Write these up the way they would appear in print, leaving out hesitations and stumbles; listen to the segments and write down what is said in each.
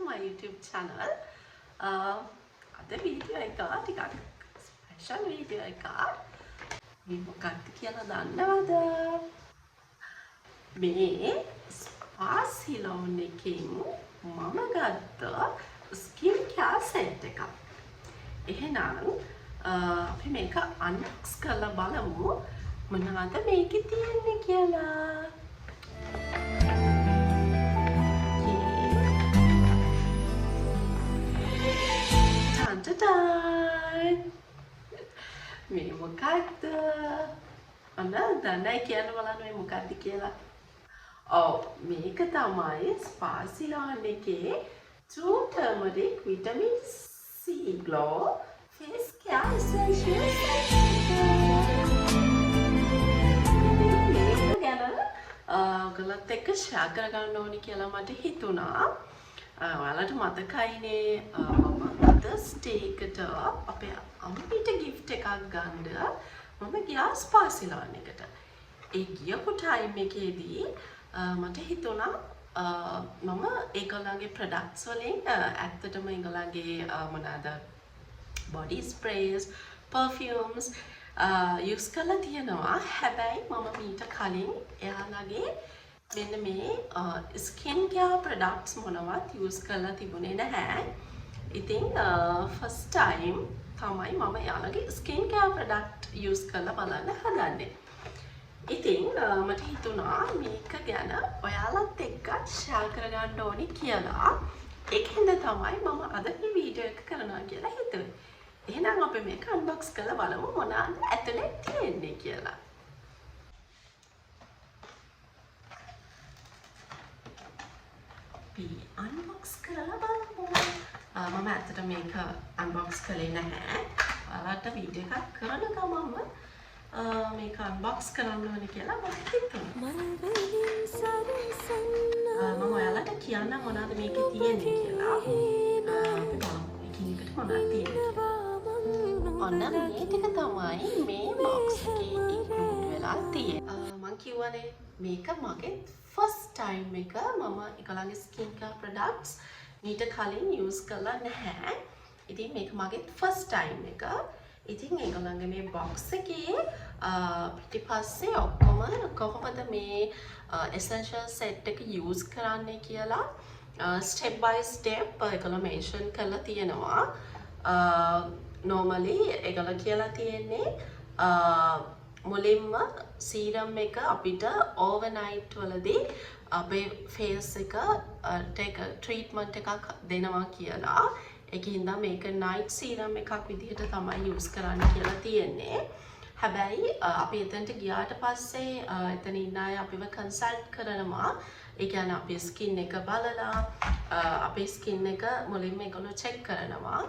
to my YouTube channel. අද video එක ටිකක් ස්පෙෂල් වීඩියෝ එකක්. මේ මොකක්ද කියලා දන්නවද? මේ ස්පා සිලෝන් එකකින් මම ගත්ත ස්කින් කෙයාර් සෙට් එකක්. එහෙනම් අපි මේක අන්බොක්ස් කරලා බලමු මොනවද මේකේ තියෙන්නේ කියලා. මේ මොකක්ද? අන්න දන්නයි කියන්න බලන්න මේ මොකක්ද කියලා. ඔව් මේක තමයි ස්පා සිලෝන් එකේ True Turmeric Vitamin C Glow Face Care Essentials මේක ගැන ඔයගලත් එක්ක ෂෙයා කරගන්න ඕනි කියලා මට හිතුණා. ඔයාලට මතකයිනේ මදර්ස් ඩේ එකට අපේ අම්මිට gift එකක් ගන්න මම ගියා ස්පා සිලෝන් එකට. ඒ ගියපු ටයිම් එකේදී මට හිතුණා මම ඒගොල්ලන්ගේ ප්‍රොඩක්ට්ස් වලින් ඇත්තටම ඒගොල්ලන්ගේ මොනවාද body sprays, perfumes use කරලා තියෙනවා. හැබැයි මම මීට කලින් එයාලගේ මෙන්න මේ ස්කින් කෙයාර් ප්‍රොඩක්ට්ස් මොනවත් use කරලා තිබුණේ නැහැ. ඉතින් first time තමයි මම එයාලගේ ස්කින් කෙයාර් ප්‍රොඩක්ට් use කරලා බලන්න හදන්නේ. ඉතින් මට හිතුණා මේක ගැන ඔයාලත් එක්ක ෂෙයා කරගන්න ඕනි කියලා. ඒකෙන්ද තමයි මම අද මේ වීඩියෝ එක කරනවා කියලා හිතුවේ. එහෙනම් අපි මේක අන්බොක්ස් කරලා බලමු මොනවාද ඇතුලේ තියෙන්නේ කියලා. අපි අන්බොක්ස් කරලා බලමු. මම ඇත්තට මේක අන්බොක්ස් කළේ නැහැ. ඔයාලට වීඩියෝ එකක් කරන ගමන්ම මේක අන්බොක්ස් කරන්න ඕනේ කියලා මම හිතුණා. මම ඔයාලට කියන්න මොනවද මේකේ තියෙන්නේ කියලා. අපි බලමු එකින් එකට මොනවද තියෙන්නේ. ඔන්න මේ ටික තමයි මේ බොක්ස් එකේ ඉන්ක්ලූඩ් වෙලා තියෙන්නේ. මම කියවනේ මේක මගේ ෆස්ට් ටයිම් එක. මම ඒගොල්ලන්ගේ ස්කින් කෙයාර් ප්‍රොඩක්ට්ස් මීට කලින් යූස් කරලා නැහැ. ඉතින් මේක මගේ ෆස්ට් ටයිම් එක. ඉතින් ඒගොල්ලන්ගේ මේ බොක්ස් එකේ පිටිපස්සේ ඔක්කොම කොහොමද මේ essential set එක යූස් කරන්නේ කියලා step by step ඒගොල්ලෝ mention කරලා තියෙනවා. normally ඒගොල්ලෝ කියලා තියෙන්නේ මුලින්ම serum එක අපිට overnight වලදී අපේ face එක treatment එකක් දෙනවා කියලා. ඒකින්ද මේක night serum එකක් විදිහට තමයි use කරන්න කියලා තියෙන්නේ. හැබැයි අපි එතනට ගියාට පස්සේ එතන ඉන්න අය අපිව කන්සල්ට් කරනවා. ඒ කියන්නේ අපේ ස්කින් එක බලලා අපේ ස්කින් එක මුලින්ම ඒගොල්ලෝ චෙක් කරනවා.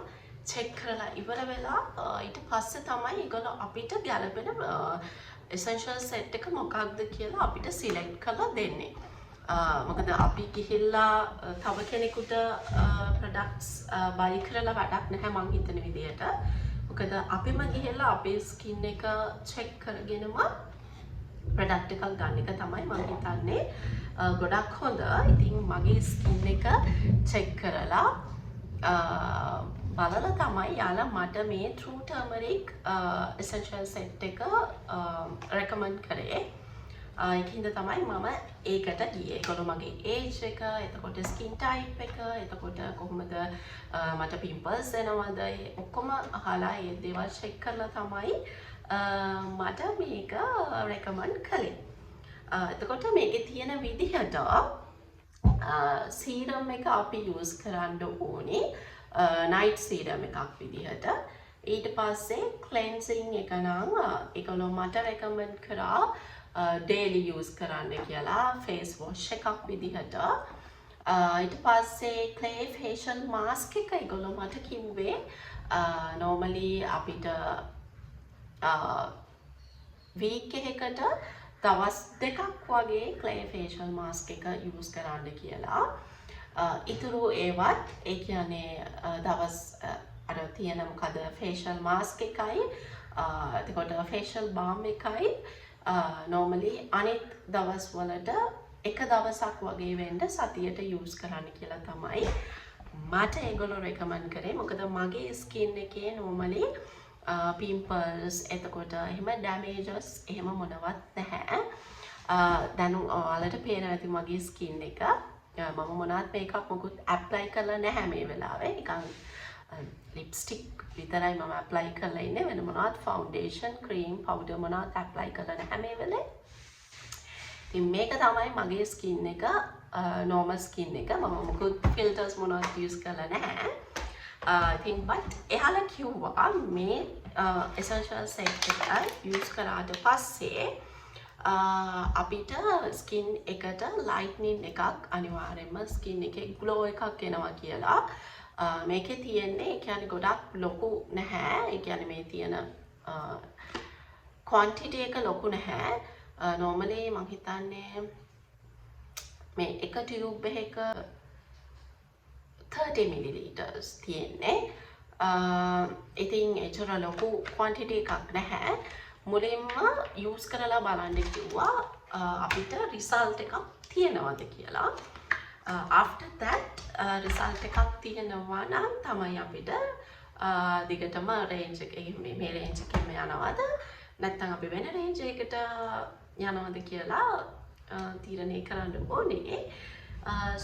චෙක් කරලා ඉවර වෙලා ඊට පස්සේ තමයි ඒගොල්ලෝ අපිට ගැළපෙන essential set එක මොකක්ද කියලා අපිට select කරලා දෙන්නේ. මොකද අපි ගිහිල්ලා තව කෙනෙකුට ප්‍රොඩක්ට්ස් buy කරලා වැඩක් නැහැ මං හිතන විදිහට. මොකද අපිම ගිහිල්ලා අපේ ස්කින් එක check කරගෙනම ප්‍රොඩක්ට් එකක් ගන්න එක තමයි මම හිතන්නේ ගොඩක් හොඳ. ඉතින් මගේ ස්කින් එක check කරලා බලලා තමයි යාලා මට මේ True Turmeric essential set එක recommend කරේ. ඒකින්ද තමයි මම ඒකට ගියේ. ඒගොල්ලෝ මගේ age එක, එතකොට skin type එක, එතකොට කොහොමද මට pimples එනවද ඔක්කොම අහලා ඒ දේවල් check කරලා තමයි මට මේක recommend කළේ. එතකොට මේකේ තියෙන විදිහට serum එක අපි use කරන්න ඕනේ night serum එකක් විදිහට. ඊට පස්සේ cleansing එක නම් ඒගොල්ලෝ මට recommend කරා daily use කරන්න කියලා face wash එකක් විදිහට. ඊට පස්සේ clay facial mask එක ඒගොල්ලෝ මට කිව්වේ normally අපිට week එකකට දවස් දෙකක් වගේ clay facial mask එක use කරන්න කියලා. ඉතුරු ඒවත් ඒ කියන්නේ දවස් අර තියෙන මොකද facial mask එකයි එතකොට facial balm එකයි normally අනිත් දවස් වලට එක දවසක් වගේ වෙන්න සතියට use කරන්න කියලා තමයි මට ඒගොල්ලෝ රෙකමන්ඩ් කරේ මොකද මගේ ස්කින් එකේ normally pimples එතකොට එහෙම damages එහෙම මොනවත් නැහැ. දැන් ඔයාලට පේනවා ඇති මගේ ස්කින් එක මම මොනවත් මේකක් මොකුත් ඇප්ලයි කරලා නැහැ මේ වෙලාවේ. නිකන් ලිප්ස්ටික් විතරයි මම ඇප්ලයි කරලා ඉන්නේ. වෙන මොනවත් ෆවුන්ඩේෂන්, ක්‍රීම්, පවුඩර් මොනවත් ඇප්ලයි කරලා නැහැ මේ වෙලේ. ඉතින් මේක තමයි මගේ ස්කින් එක normal skin එක. මම මොකුත් filters මොනවත් use කරලා නැහැ. ඉතින් but එයාලා කිව්වා මේ essential set එක use කරාට පස්සේ අපිට ස්කින් එකට ලයිට්නින් එකක් අනිවාර්යයෙන්ම ස්කින් එකේ ග්ලෝ එකක් එනවා කියලා. මේකේ තියෙන්නේ ඒ කියන්නේ ගොඩක් ලොකු නැහැ. ඒ කියන්නේ මේ තියෙන quantity එක ලොකු නැහැ. normally මම හිතන්නේ මේ එක ටියුබ් එකක 30 milliliters තියෙන්නේ. ඉතින් ඒතර ලොකු quantity එකක් නැහැ. මුලින්ම use කරලා බලන්න කිව්වා අපිට result එකක් තියෙනවද කියලා. After that result එකක් තියෙනවා නම් තමයි අපිට දිගටම range එකේ මේ range එකෙම යනවද නැත්නම් අපි වෙන range එකකට යනවද කියලා තීරණය කරන්න ඕනේ.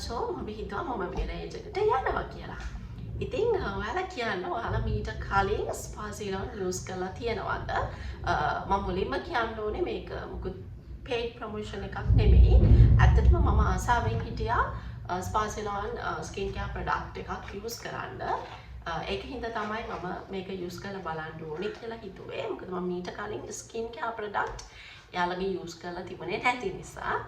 so මම හිතුවා මම මේ range එකට යනවා කියලා. ඉතින් ඔයාලා කියන්න ඔයාලා මීට කලින් ස්පා සිරම් යූස් කරලා තියෙනවද? මම මුලින්ම කියන්න ඕනේ මේක මොකද paid promotion එකක් නෙමෙයි. ඇත්තටම මම ආසාවෙන් හිටියා ස්පා සිරම් skin care product එකක් යූස් කරන්න. ඒක හින්දා තමයි මම මේක යූස් කරලා බලන්න ඕනේ කියලා හිතුවේ. මොකද මම මීට කලින් skin care product යාළගේ යූස් කරලා තිබුණේ නැති නිසා.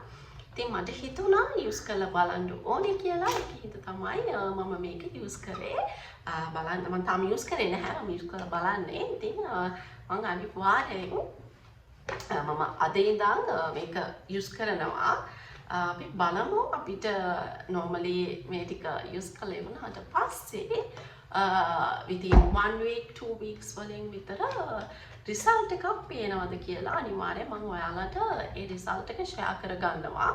ඉතින් මට හිතුණා යූස් කරලා බලන්න ඕනේ කියලා. ඒක හින්දා තමයි මම මේක යූස් කරේ. බලන්න මම තාම යූස් කරේ නැහැ. මම යූස් කරලා බලන්නේ. ඉතින් මම අනිවාර්යෙන් මම අද ඉඳන් මේක යූස් කරනවා. අපි බලමු අපිට normally මේ ටික යූස් කරලා ඉවරනට පස්සේ within 1 week 2 weeks වලින් විතර result එකක් පේනවද කියලා අනිවාර්යයෙන් මම ඔයාලට ඒ result එක share කරගන්නවා.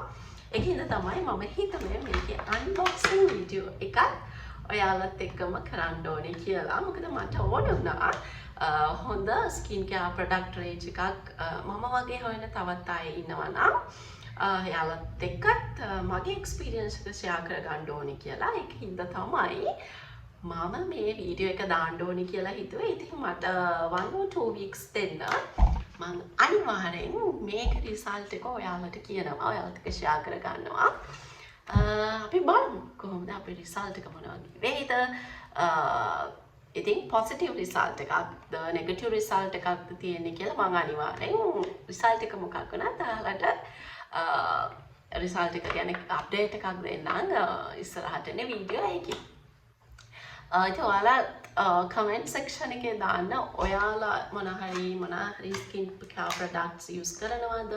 ඒකින්ද තමයි මම හිතුවේ මේකේ unboxing video එකක් ඔයාලත් එක්කම කරන්න ඕනේ කියලා. මොකද මට ඕන වුණා හොඳ skin care product range එකක් මම වගේ හොයන තවත් අය ඉන්නවා නම් එයාලත් එක්කත් මගේ experience එක share කරගන්න ඕනේ කියලා. ඒකින්ද තමයි මම මේ වීඩියෝ එක දාන්න ඕනේ කියලා හිතුවේ. ඉතින් මට 1 or 2 weeks දෙන්න මම අනිවාර්යෙන් මේක result එක ඔයාලට කියනවා. ඔයාලට ඒක share කරගන්නවා. අපි බලමු කොහොමද අපේ result එක මොනවා වේද. ඉතින් positive result එකක්ද negative result එකක්ද තියෙන්නේ කියලා මම අනිවාර්යෙන් result එක මොකක් වුණත් ඔයාලට result එක ගැන update එකක් දෙන්නම් ඉස්සරහටනේ වීඩියෝ එකේ. ඉතින් ඔයාලා comment section එකේ දාන්න ඔයාලා මොන හරි skin care products use කරනවද?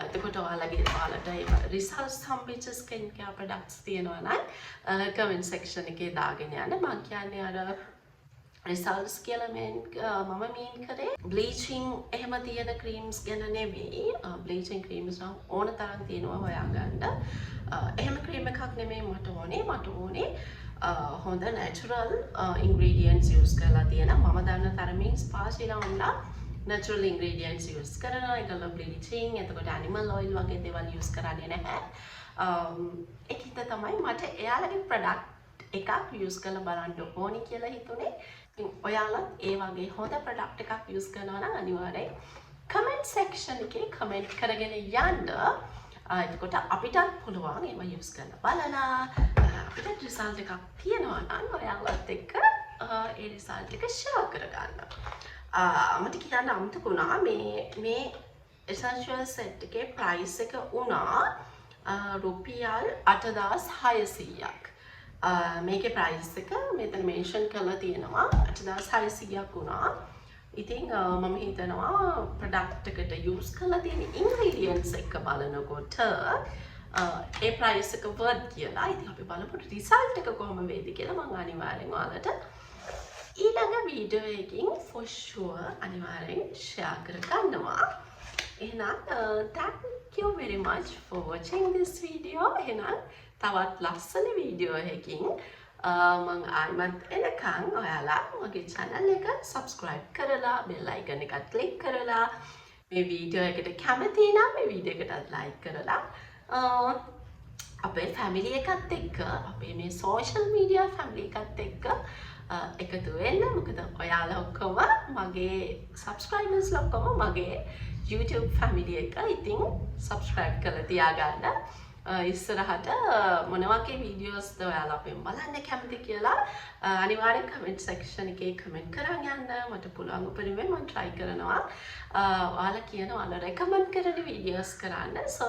එතකොට ඔයාලට results හම්බෙච්ච skin care products තියෙනවා නම් comment section එකේ දාගෙන යන්න. මම කියන්නේ අර results කියලා මම mean කරේ bleaching එහෙම තියෙන creams ගැන නෙවෙයි. bleaching creams නම් ඕන තරම් තියෙනවා හොයාගන්න. එහෙම cream එකක් නෙමෙයි මට ඕනේ හොඳ natural ingredients use කරලා තියෙන මම දන්න තරමින් spa සිරම් වල natural ingredients use කරනවා. ඒකල bleaching එතකොට animal oil වගේ දේවල් use කරන්නේ නැහැ. ඒකිට තමයි මට එයාලගේ product එකක් use කරලා බලන්න ඕනේ කියලා හිතුනේ. ඉතින් ඔයාලත් ඒ වගේ හොඳ product එකක් use කරනවා නම් අනිවාර්යෙන් comment section එකේ comment කරගෙන යන්න. එතකොට අපිටත් පුළුවන් ඒව use කරලා බලලා අපිට result එකක් තියෙනවා නම් ඔයාලත් එක්ක ඒ result එක share කරගන්න. මට කියන්න අමතක වුණා මේ essential set එකේ price එක වුණා රුපියල් 8600ක්. මේකේ price එක මෙතන mention කරලා තියෙනවා 8600ක් වුණා. ඉතින් මම හිතනවා product එකට use කරලා තියෙන ingredients එක බලනකොට ඒ price එක worth කියලා. ඉතින් අපි බලමු result එක කොහොම වේද කියලා. මම අනිවාර්යෙන් ඔයාලට ඊළඟ වීඩියෝ එකකින් for sure අනිවාර්යෙන් share කරගන්නවා. එහෙනම් thank you very much for watching this video. එහෙනම් තවත් ලස්සන වීඩියෝ එකකින් මං ආයිමත් එනකං ඔයාලා මගේ channel එක subscribe කරලා bell icon එකත් click කරලා මේ වීඩියෝ එකට කැමති නම් මේ වීඩියෝ එකටත් like කරලා අපේ family එකත් එක්ක අපේ මේ social media family එකත් එක්ක එකතු වෙන්න. මොකද ඔයාලා ඔක්කොම මගේ subscribers ඔක්කොම මගේ YouTube family එක. ඉතින් subscribe කරලා තියාගන්න. ඉස්සරහට මොන වගේ videos ද ඔයාලා අපෙන් බලන්න කැමති කියලා අනිවාර්යෙන් comment section එකේ comment කරන් යන්න. මට පුළුවන් උපරිමයෙන් මම try කරනවා ඔයාලා කියන ඔයාලා recommend කරන videos කරන්න. So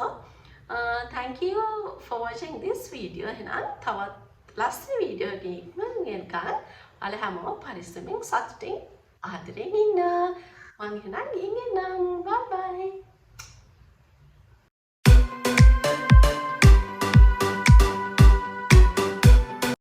thank you for watching this video. එහෙනම් තවත් ලස්සන වීඩියෝ එකකින් එනකන් ඔයාලා හැමෝම පරිස්සමෙන් සතුටින් ආදරෙන් ඉන්න. මං එහෙනම් ගිහින් එන්නම්.